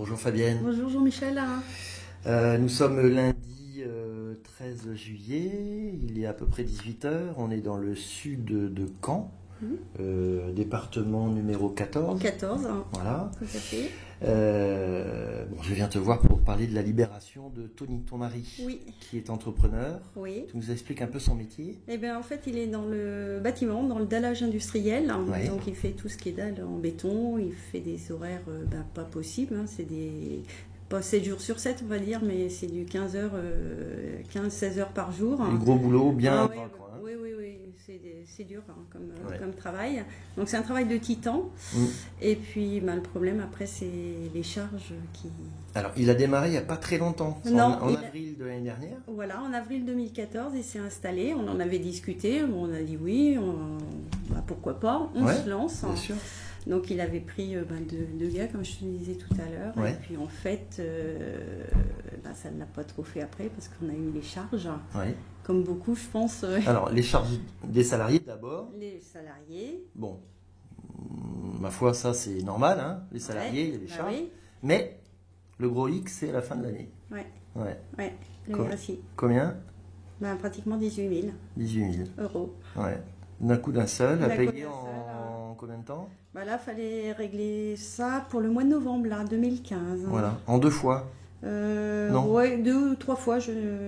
Bonjour Fabienne. Bonjour Jean-Michel. Nous sommes lundi 13 juillet, il est à peu près 18 h, on est dans le sud de Caen, département numéro 14. 14, voilà. Tout à fait. Je viens te voir pour parler de la libération de Tony, ton mari, Oui. qui est entrepreneur. Oui. Tu nous expliques un peu son métier? Eh bien, en fait, il est dans le bâtiment, dans le dallage industriel. Ouais. Donc, il fait tout ce qui est dalle en béton. Il fait des horaires pas possibles. C'est des... Pas 7 jours sur 7, on va dire, mais c'est du 15 heures, 15-16 heures par jour. Du gros boulot, bien Ah, dans le coin. oui, c'est dur comme travail. Donc c'est un travail de titan. Et puis le problème après, c'est les charges qui... Alors, il a démarré il n'y a pas très longtemps, en avril de l'année dernière. Voilà, en avril 2014, il s'est installé. On en avait discuté, on a dit oui, pourquoi pas, on se lance. Bien sûr. Donc il avait pris deux gars, comme je te disais tout à l'heure. Ouais. Et puis en fait, ça ne l'a pas trop fait après parce qu'on a eu les charges. Ouais. Comme beaucoup, je pense. Alors, les charges des salariés d'abord. Les salariés. Bon, ma foi, ça c'est normal, hein. Les salariés, il y a des charges. Oui. Mais le gros X, c'est à la fin de l'année. Ouais. Ouais. Merci. Combien? Pratiquement 18 000 18 000 euros. Ouais. D'un coup d'un seul, à D'un coup payer d'un en combien de temps? Là, il fallait régler ça pour le mois de novembre, là, 2015. Voilà, en 2 fois. Non. Ouais, 2 ou 3 fois,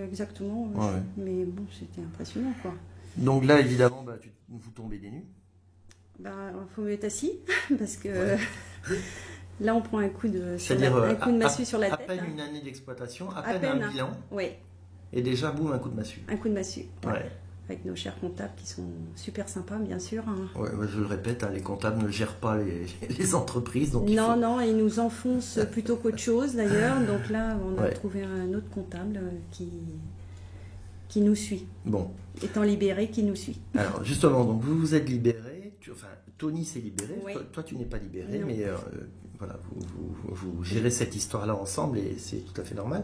exactement. Ouais. Mais bon, c'était impressionnant, quoi. Donc là, évidemment, vous tombez des nues. Faut mieux être assis, parce que là, on prend un coup de massue sur la tête. À peine une année d'exploitation, à À peine un bilan. Oui. Et déjà, boum, un coup de massue. Un coup de massue. Ouais. Avec nos chers comptables qui sont super sympas, bien sûr. Ouais, je le répète, les comptables ne gèrent pas les entreprises. Donc non, ils nous enfoncent plutôt qu'autre chose d'ailleurs. Donc là, on a trouvé un autre comptable qui nous suit. Bon. Étant libéré, qui nous suit. Alors justement, donc vous vous êtes libéré. Tony s'est libéré. Oui. Toi, tu n'es pas libéré, Non. mais voilà, vous gérez cette histoire-là ensemble et c'est tout à fait normal.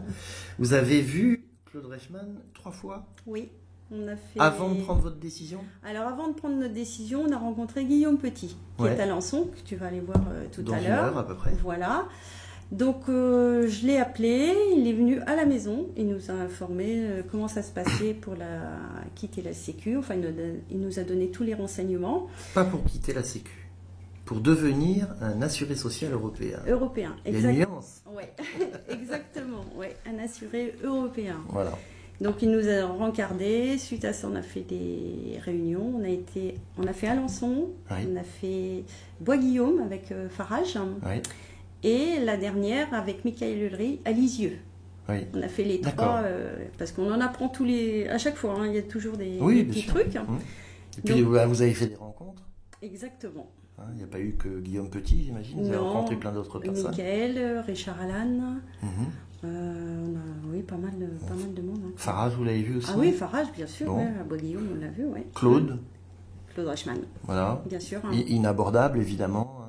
Vous avez vu Claude Reichmann 3 fois? Oui. On a fait... Avant de prendre votre décision? Alors, avant de prendre notre décision, on a rencontré Guillaume Petit, qui est à Alençon, que tu vas aller voir tout à l'heure. Dans une heure à peu près. Voilà. Donc, je l'ai appelé, il est venu à la maison, il nous a informé comment ça se passait pour quitter la Sécu. Enfin, il nous a donné tous les renseignements. Pas pour quitter la Sécu, pour devenir un assuré social européen. Européen, exactement. Il y a une nuance. Oui, exactement, un assuré européen. Voilà. Donc il nous a rencardé, suite à ça on a fait des réunions, on a fait Alençon, on a fait Bois-Guillaume avec Farage, et la dernière avec Michael Ulry à Lisieux. Oui. On a fait les 3, parce qu'on en apprend à chaque fois, il y a toujours des petits trucs. Et puis vous avez fait des rencontres? Exactement. Il n'y a pas eu que Guillaume Petit, j'imagine, vous avez rencontré plein d'autres personnes. Michael, Richard Allan. On a pas mal de monde. Farage, vous l'avez vu aussi? Ah oui, Farage, bien sûr. Bon. À Bois-Guillaume, on l'a vu. Claude Reichmann. Voilà. Bien sûr. Inabordable, évidemment.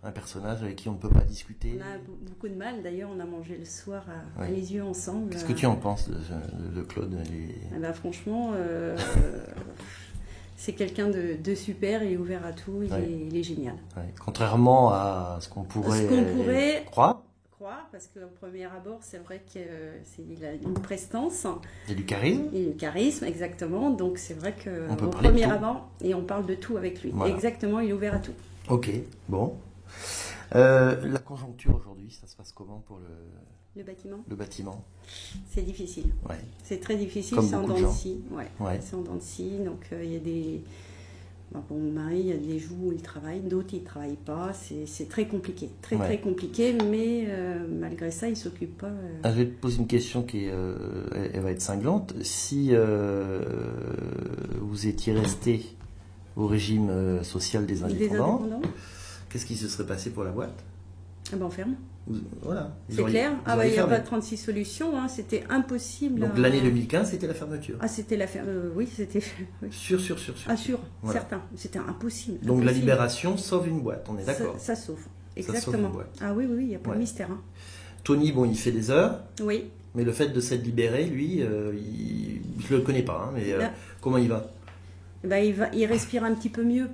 Un personnage avec qui on ne peut pas discuter. On a beaucoup de mal. D'ailleurs, on a mangé le soir à les yeux ensemble. Qu'est-ce que tu en penses de Claude? Franchement, c'est quelqu'un de super, il est ouvert à tout, il est génial. Contrairement à ce qu'on pourrait croire, parce qu'au premier abord, c'est vrai qu'il a une prestance. Il y a du charisme. Il y a du charisme, exactement. Donc c'est vrai qu'au premier abord, et on parle de tout avec lui. Voilà. Exactement, il est ouvert à tout. Ok, bon. La conjoncture aujourd'hui, ça se passe comment pour le bâtiment? C'est difficile. C'est très difficile, c'est en dents de scie. C'est en dents de scie. Donc il y a des... Pour mon mari, il y a des jours où il travaille, d'autres il ne travaille pas. C'est très compliqué, très compliqué, mais malgré ça, il ne s'occupe pas. Je vais te poser une question elle va être cinglante. Si vous étiez resté au régime social des indépendants, qu'est-ce qui se serait passé pour la boîte? On ferme. Voilà. C'est clair. Il n'y a pas 36 solutions, c'était impossible. Donc l'année 2015, c'était la fermeture. C'était la fermeture. Oui, c'était. Sûr. Ah, sûr, voilà. Certain. C'était impossible. Donc la libération sauve une boîte, on est d'accord? Ça sauve. Exactement. Ça sauve une boîte. Ah oui, il n'y a pas de mystère. Tony, il fait des heures. Oui. Mais le fait de s'être libéré, lui, je ne le connais pas, mais comment il va? Il respire un petit peu mieux,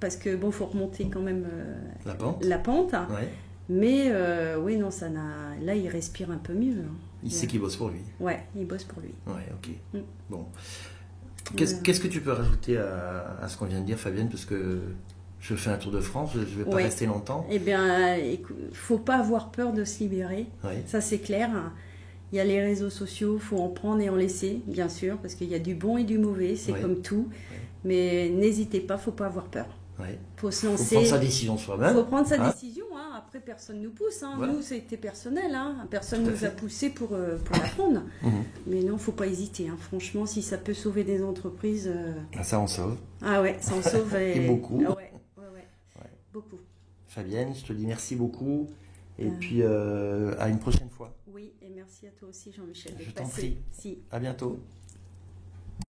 parce que faut remonter quand même la pente. La pente. Mais oui, non, ça n'a. Là, il respire un peu mieux. Hein. Il sait qu'il bosse pour lui. Ouais, il bosse pour lui. Ouais, ok. Bon. Qu'est-ce que tu peux rajouter à ce qu'on vient de dire, Fabienne, parce que je fais un tour de France, je ne vais pas rester longtemps. Eh bien, il ne faut pas avoir peur de se libérer. Ça, c'est clair. Il y a les réseaux sociaux, il faut en prendre et en laisser, bien sûr, parce qu'il y a du bon et du mauvais, c'est comme tout. Mais n'hésitez pas, il ne faut pas avoir peur. Il faut se lancer. Il faut prendre sa décision soi-même. Il faut prendre sa décision. Hein. Après, personne ne nous pousse. Hein. Voilà. Nous, c'était personnel. Hein. Personne ne nous a poussé pour la prendre. Mais non, il ne faut pas hésiter. Hein. Franchement, si ça peut sauver des entreprises... Ça en sauve. Ah ouais, ça en sauve. Et beaucoup. Ah ouais. Beaucoup. Fabienne, je te dis merci beaucoup. Et puis, à une prochaine fois. Oui, et merci à toi aussi, Jean-Michel. Je t'en prie. À bientôt.